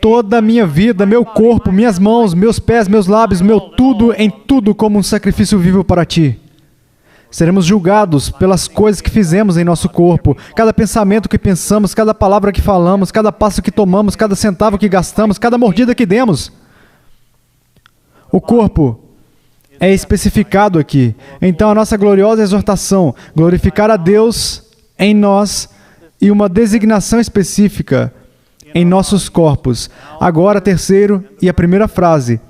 toda a minha vida, meu corpo, minhas mãos, meus pés, meus lábios, meu tudo em tudo como um sacrifício vivo para Ti. Seremos julgados pelas coisas que fizemos em nosso corpo, cada pensamento que pensamos, cada palavra que falamos, cada passo que tomamos, cada centavo que gastamos, cada mordida que demos. O corpo é especificado aqui. Então, a nossa gloriosa exortação, glorificar a Deus em nós e uma designação específica em nossos corpos. Agora, terceiro e a primeira frase.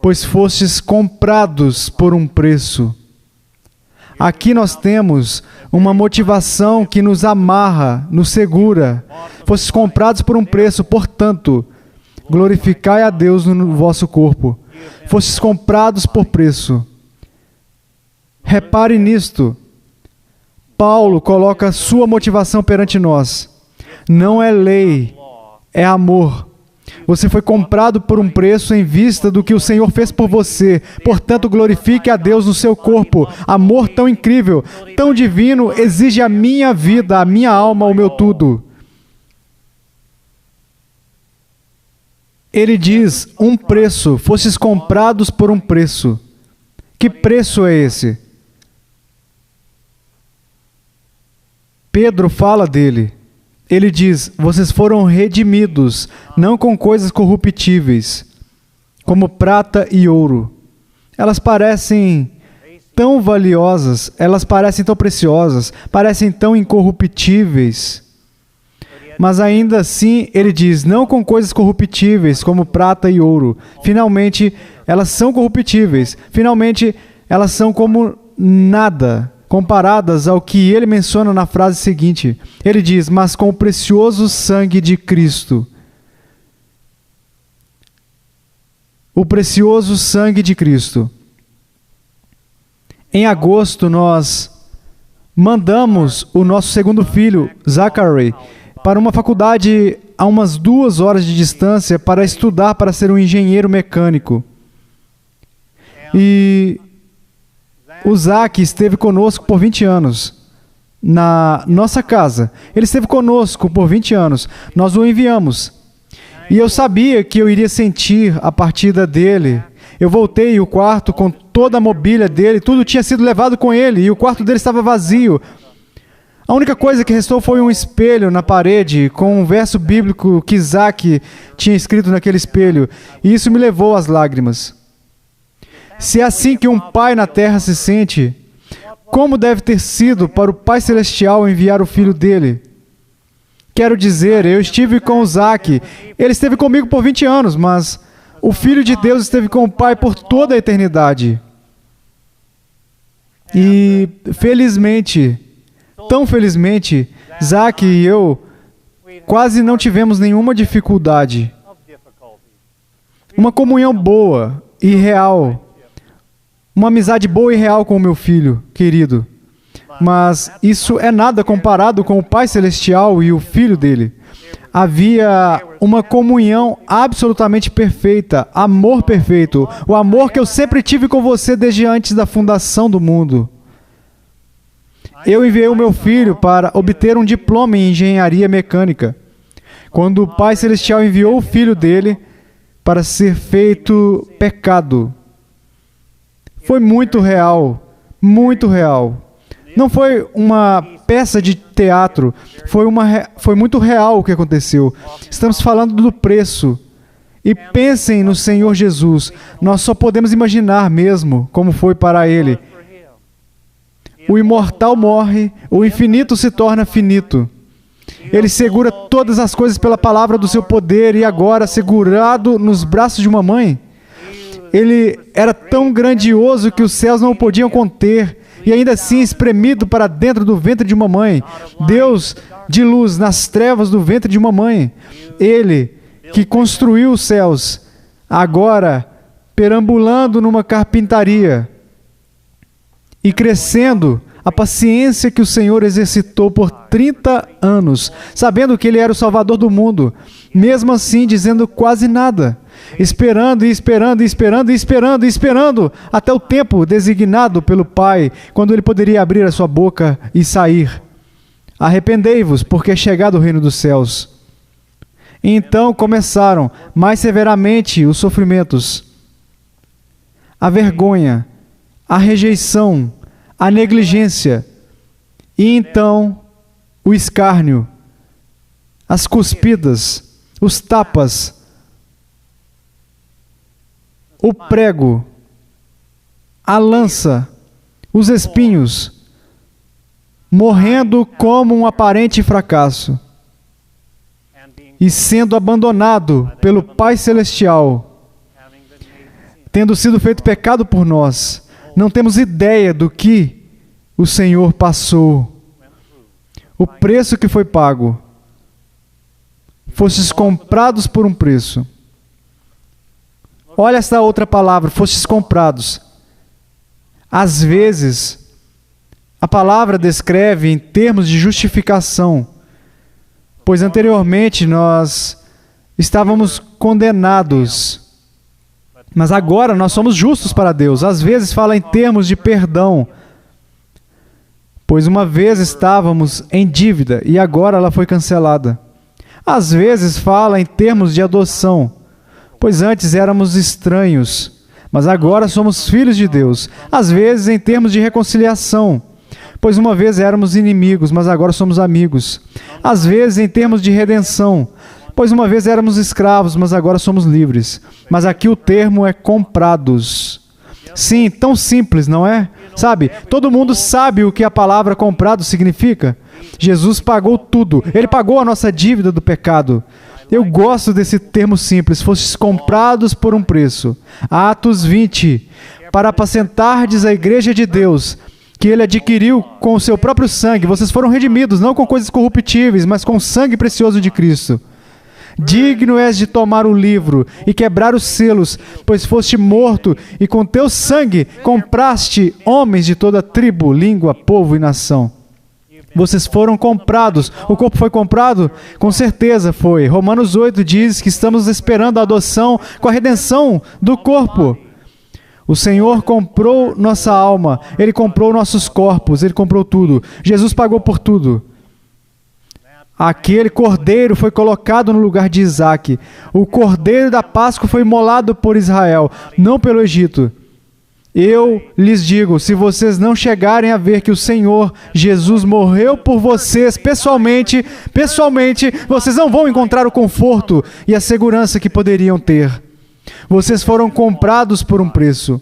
Pois fostes comprados por um preço. Aqui nós temos uma motivação que nos amarra, nos segura. Fostes comprados por um preço, portanto, glorificai a Deus no vosso corpo. Fostes comprados por preço. Repare nisto. Paulo coloca sua motivação perante nós. Não é lei, é amor. Você foi comprado por um preço em vista do que o Senhor fez por você. Portanto, glorifique a Deus no seu corpo. Amor tão incrível, tão divino, exige a minha vida, a minha alma, o meu tudo. Ele diz, um preço, fostes comprados por um preço. Que preço é esse? Pedro fala dele. Ele diz, vocês foram redimidos, não com coisas corruptíveis, como prata e ouro. Elas parecem tão valiosas, elas parecem tão preciosas, parecem tão incorruptíveis. Mas ainda assim, ele diz, não com coisas corruptíveis, como prata e ouro. Finalmente, elas são corruptíveis. Finalmente, elas são como nada, comparadas ao que ele menciona na frase seguinte. Ele diz, mas com o precioso sangue de Cristo. O precioso sangue de Cristo. Em agosto, nós mandamos o nosso segundo filho, Zachary, para uma faculdade a umas 2 horas de distância para estudar para ser um engenheiro mecânico. E o Zach esteve conosco por 20 anos, na nossa casa. Ele esteve conosco por 20 anos. Nós o enviamos. E eu sabia que eu iria sentir a partida dele. Eu voltei e o quarto com toda a mobília dele, tudo tinha sido levado com ele e o quarto dele estava vazio. A única coisa que restou foi um espelho na parede com um verso bíblico que Isaac tinha escrito naquele espelho. E isso me levou às lágrimas. Se é assim que um pai na terra se sente, como deve ter sido para o Pai Celestial enviar o filho dele? Quero dizer, eu estive com o Isaac, ele esteve comigo por 20 anos, mas o Filho de Deus esteve com o Pai por toda a eternidade. E felizmente, tão felizmente, Isaac e eu quase não tivemos nenhuma dificuldade. Uma comunhão boa e real. Uma amizade boa e real com o meu filho, querido. Mas isso é nada comparado com o Pai Celestial e o Filho dele. Havia uma comunhão absolutamente perfeita, amor perfeito, o amor que eu sempre tive com você desde antes da fundação do mundo. Eu enviei o meu filho para obter um diploma em engenharia mecânica, quando o Pai Celestial enviou o Filho dele para ser feito pecado. Foi muito real, muito real. Não foi uma peça de teatro, foi muito real o que aconteceu. Estamos falando do preço. E pensem no Senhor Jesus. Nós só podemos imaginar mesmo como foi para Ele. O imortal morre, o infinito se torna finito. Ele segura todas as coisas pela palavra do seu poder e agora, segurado nos braços de uma mãe, ele era tão grandioso que os céus não o podiam conter e ainda assim espremido para dentro do ventre de uma mãe. Deus de luz nas trevas do ventre de uma mãe. Ele que construiu os céus, agora perambulando numa carpintaria e crescendo a paciência que o Senhor exercitou por 30 anos, sabendo que Ele era o Salvador do mundo, mesmo assim dizendo quase nada, esperando e esperando e esperando e esperando e esperando até o tempo designado pelo Pai, quando Ele poderia abrir a sua boca e sair. Arrependei-vos, porque é chegado o reino dos céus. Então começaram mais severamente os sofrimentos, a vergonha, a rejeição, a negligência, e então o escárnio, as cuspidas, os tapas, o prego, a lança, os espinhos, morrendo como um aparente fracasso e sendo abandonado pelo Pai Celestial, tendo sido feito pecado por nós. Não temos ideia do que o Senhor passou, o preço que foi pago. Fostes comprados por um preço. Olha essa outra palavra, fostes comprados. Às vezes, a palavra descreve em termos de justificação, pois anteriormente nós estávamos condenados, mas agora nós somos justos para Deus. Às vezes fala em termos de perdão, pois uma vez estávamos em dívida e agora ela foi cancelada. Às vezes fala em termos de adoção, pois antes éramos estranhos, mas agora somos filhos de Deus. Às vezes em termos de reconciliação, pois uma vez éramos inimigos, mas agora somos amigos. Às vezes em termos de redenção, pois uma vez éramos escravos, mas agora somos livres. Mas aqui o termo é comprados. Sim, tão simples, não é? Sabe, todo mundo sabe o que a palavra comprado significa. Jesus pagou tudo. Ele pagou a nossa dívida do pecado. Eu gosto desse termo simples. Fostes comprados por um preço. Atos 20. Para apacentardes a igreja de Deus, que Ele adquiriu com o seu próprio sangue. Vocês foram redimidos, não com coisas corruptíveis, mas com o sangue precioso de Cristo. Digno és de tomar o livro e quebrar os selos, pois foste morto, e com teu sangue compraste homens de toda tribo, língua, povo e nação. Vocês foram comprados. O corpo foi comprado? Com certeza foi. Romanos 8 diz que estamos esperando a adoção com a redenção do corpo. O Senhor comprou nossa alma, Ele comprou nossos corpos, Ele comprou tudo. Jesus pagou por tudo. Aquele cordeiro foi colocado no lugar de Isaac. O cordeiro da Páscoa foi imolado por Israel, não pelo Egito. Eu lhes digo, se vocês não chegarem a ver que o Senhor Jesus morreu por vocês pessoalmente, vocês não vão encontrar o conforto e a segurança que poderiam ter. Vocês foram comprados por um preço.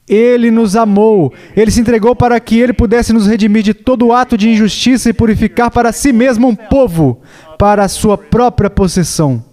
Ele nos amou. Ele se entregou para que Ele pudesse nos redimir de todo ato de injustiça e purificar para si mesmo um povo, para a sua própria possessão.